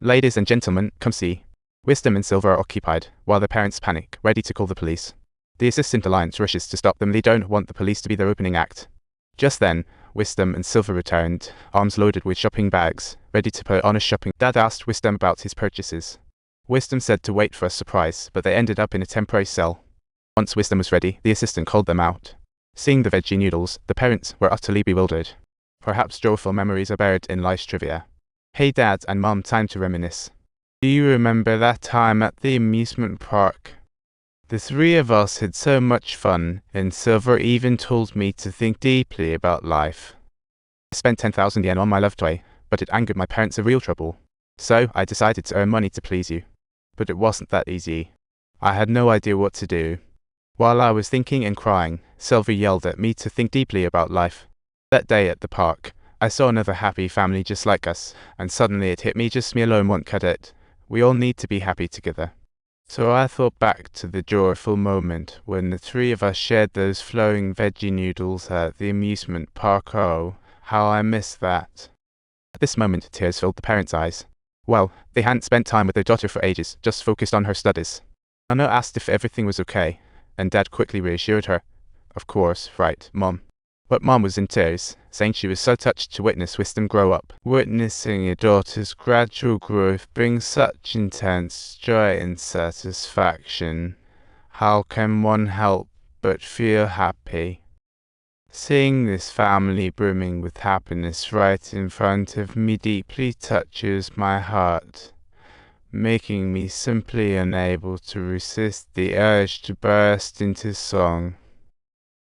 Ladies and gentlemen, come see. Wisdom and Silver are occupied, while their parents panic, ready to call the police. The Assistant Alliance rushes to stop them. They don't want the police to be their opening act. Just then, Wisdom and Silver returned, arms loaded with shopping bags, ready to put on a shopping. Dad asked Wisdom about his purchases. Wisdom said to wait for a surprise, but they ended up in a temporary cell. Once Wisdom was ready, the assistant called them out. Seeing the veggie noodles, the parents were utterly bewildered. Perhaps joyful memories are buried in life's trivia. Hey Dad and Mom, time to reminisce. Do you remember that time at the amusement park? The three of us had so much fun, and Silver even told me to think deeply about life. I spent 10,000 yen on my love toy, but it angered my parents a real trouble. So I decided to earn money to please you. But it wasn't that easy. I had no idea what to do. While I was thinking and crying, Silver yelled at me to think deeply about life. That day at the park, I saw another happy family just like us, and suddenly it hit me, just me alone won't cut it. We all need to be happy together. So I thought back to the joyful moment when the three of us shared those flowing veggie noodles at the amusement park. Oh, how I miss that. At this moment, tears filled the parents' eyes. Well, they hadn't spent time with their daughter for ages, just focused on her studies. Nana asked if everything was okay, and Dad quickly reassured her. Of course, right, Mom. But Mom was in tears, saying she was so touched to witness Wisdom grow up. Witnessing a daughter's gradual growth brings such intense joy and satisfaction. How can one help but feel happy? Seeing this family brimming with happiness right in front of me deeply touches my heart, making me simply unable to resist the urge to burst into song.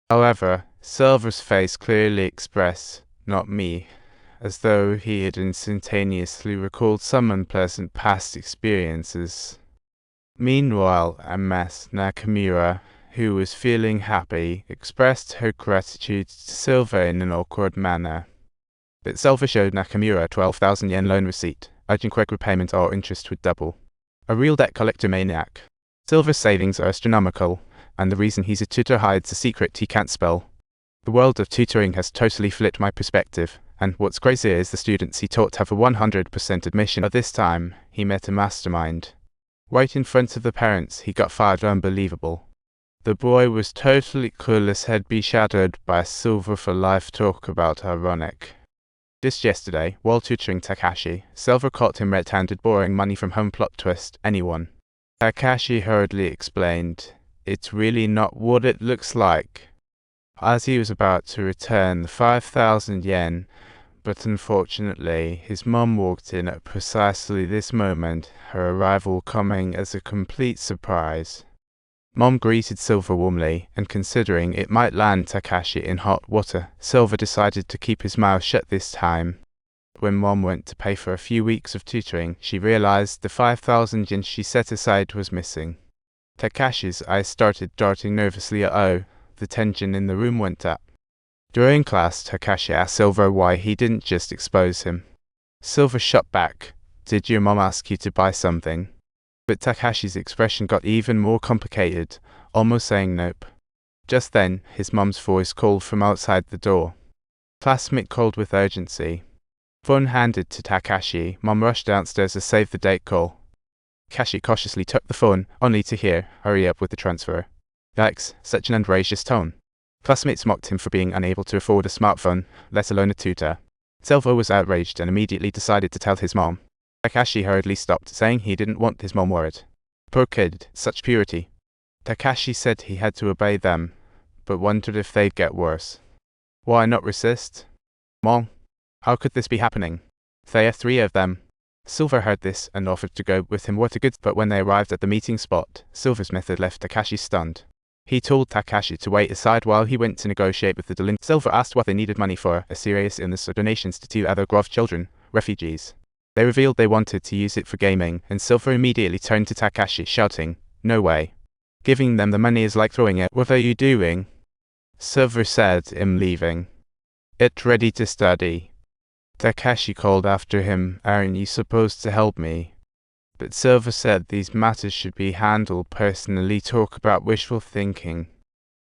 However, Silver's face clearly expressed, not me, as though he had instantaneously recalled some unpleasant past experiences. Meanwhile, Ms. Nakamura, who was feeling happy, expressed her gratitude to Silver in an awkward manner. But Silver showed Nakamura a 12,000 yen loan receipt, urging quick repayment or interest would double. A real debt collector maniac. Silver's savings are astronomical, and the reason he's a tutor hides a secret he can't spell. The world of tutoring has totally flipped my perspective, and what's crazier is the students he taught have a 100% admission. But this time, he met a mastermind. Right in front of the parents, he got fired. Unbelievable. The boy was totally clueless, head be shattered by Silver for life. Talk about ironic. Just yesterday, while tutoring Takashi, Silver caught him red-handed borrowing money from home. Plot twist, anyone. Takashi hurriedly explained, "It's really not what it looks like," as he was about to return the 5,000 yen, but unfortunately, his mum walked in at precisely this moment, her arrival coming as a complete surprise. Mom greeted Silver warmly, and considering it might land Takashi in hot water, Silver decided to keep his mouth shut this time. When Mom went to pay for a few weeks of tutoring, she realized the 5,000 yen she set aside was missing. Takashi's eyes started darting nervously. Oh, the tension in the room went up. During class, Takashi asked Silver why he didn't just expose him. Silver shot back, "Did your mom ask you to buy something?" But Takashi's expression got even more complicated, almost saying nope. Just then, his mom's voice called from outside the door. Classmate called with urgency. Phone handed to Takashi, Mom rushed downstairs to save the date call. Takashi cautiously took the phone, only to hear, "Hurry up with the transfer." Yikes, such an outrageous tone. Classmates mocked him for being unable to afford a smartphone, let alone a tutor. Silver was outraged and immediately decided to tell his mom. Takashi hurriedly stopped, saying he didn't want his mom worried. Poor kid, such purity. Takashi said he had to obey them, but wondered if they'd get worse. Why not resist? Mom, how could this be happening? There are three of them. Silver heard this and offered to go with him. What a good, but when they arrived at the meeting spot, Silver's method left Takashi stunned. He told Takashi to wait aside while he went to negotiate with the delinquent. Silver asked what they needed money for, a serious illness or donations to two other Grove children, refugees. They revealed they wanted to use it for gaming, and Silver immediately turned to Takashi, shouting, "No way. Giving them the money is like throwing it. What are you doing?" Silver said, "I'm leaving. Get ready to study." Takashi called after him, "Aren't you supposed to help me?" But Silver said these matters should be handled personally. Talk about wishful thinking.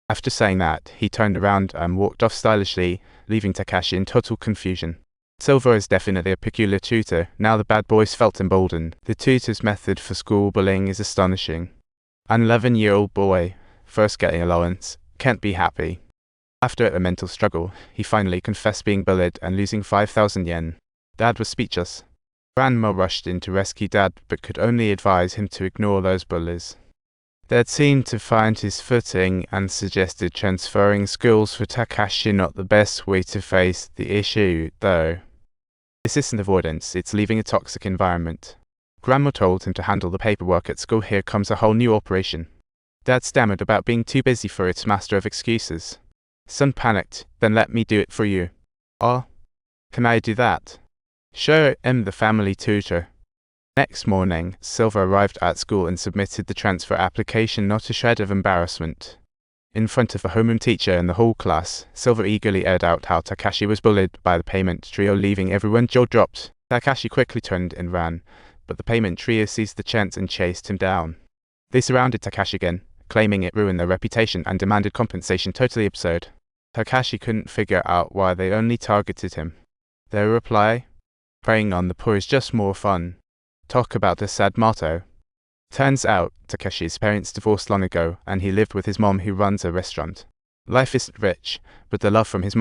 After saying that, he turned around and walked off stylishly, leaving Takashi in total confusion. Silver is definitely a peculiar tutor. Now the bad boys felt emboldened. The tutor's method for school bullying is astonishing. An 11-year-old boy, first getting allowance, can't be happy. After a mental struggle, he finally confessed being bullied and losing 5,000 yen. Dad was speechless. Grandma rushed in to rescue Dad, but could only advise him to ignore those bullies. Dad seemed to find his footing and suggested transferring schools for Takashi. Not the best way to face the issue, though. This isn't avoidance, it's leaving a toxic environment. Grandma told him to handle the paperwork at school. Here comes a whole new operation. Dad stammered about being too busy for its master of excuses. Son panicked. Then let me do it for you. Oh? Can I do that? Sure, I'm the family tutor. Next morning, Silver arrived at school and submitted the transfer application, not a shred of embarrassment. In front of a homeroom teacher and the whole class, Silver eagerly aired out how Takashi was bullied by the payment trio, leaving everyone jaw-dropped. Takashi quickly turned and ran, but the payment trio seized the chance and chased him down. They surrounded Takashi again, claiming it ruined their reputation and demanded compensation. Totally absurd. Takashi couldn't figure out why they only targeted him. Their reply? Preying on the poor is just more fun. Talk about a sad motto. Turns out, Takashi's parents divorced long ago, and he lived with his mom, who runs a restaurant. Life isn't rich, but the love from his